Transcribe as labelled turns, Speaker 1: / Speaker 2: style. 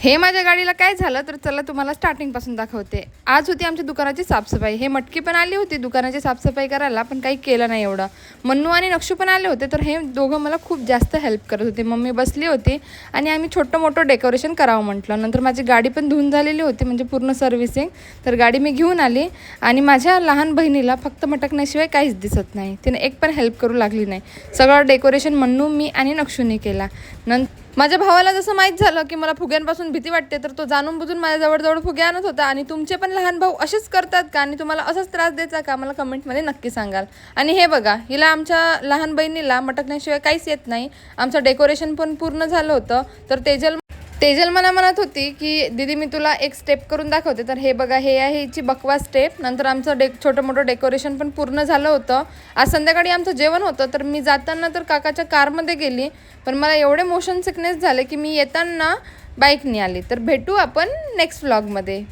Speaker 1: हे माझ्या गाडीला काय झालं तर चला तुम्हाला स्टार्टिंगपासून दाखवते. आज होती आमच्या दुकानाची साफसफाई. हे मटकी पण आली होती दुकानाची साफसफाई करायला, पण काही केलं नाही एवढं. मन्नू आणि नक्षू पण आले होते, तर हे दोघं मला खूप जास्त हेल्प करत होते. मम्मी बसली होती आणि आम्ही छोटं मोठं डेकोरेशन करावं म्हटलं. नंतर माझी गाडी पण धुवून झालेली होती, म्हणजे पूर्ण सर्व्हिसिंग. तर गाडी मी घेऊन आली आणि माझ्या लहान बहिणीला फक्त मटकण्याशिवाय काहीच दिसत नाही. तिने एक पण हेल्प करू लागली नाही. सगळं डेकोरेशन मन्नू, मी आणि नक्षूने केला. माझ्या भावाला जसं माहीत झालं की मला फुग्यांपासून भीती वाटते, तर तो जाणून बुजून माझ्या जवळ फुगे आणत होता. आणि तुमचे पण लहान भाऊ असेच करतात का आणि तुम्हाला असाच त्रास द्यायचा का, मला कमेंटमध्ये नक्की सांगाल. आणि हे बघा, हिला आमच्या लहान बहिणीला मटकण्याशिवाय काहीच येत नाही. आमचं डेकोरेशन पण पूर्ण झालं होतं. तर तेजल मला म्हणत होती की दीदी मी तुला एक स्टेप करून दाखवते. तर हे बघा, हे आहे हिची बकवा स्टेप. नंतर आमचं छोटं मोठं डेकोरेशन पण पूर्ण झालं होतं. आज संध्याकाळी आमचं जेवण होतं. तर मी जाताना तर काकाच्या कारमध्ये गेली, पण मला एवढे मोशन सिकनेस झाले की मी येताना बाईकने आली. तर भेटू आपण नेक्स्ट व्लॉगमध्ये.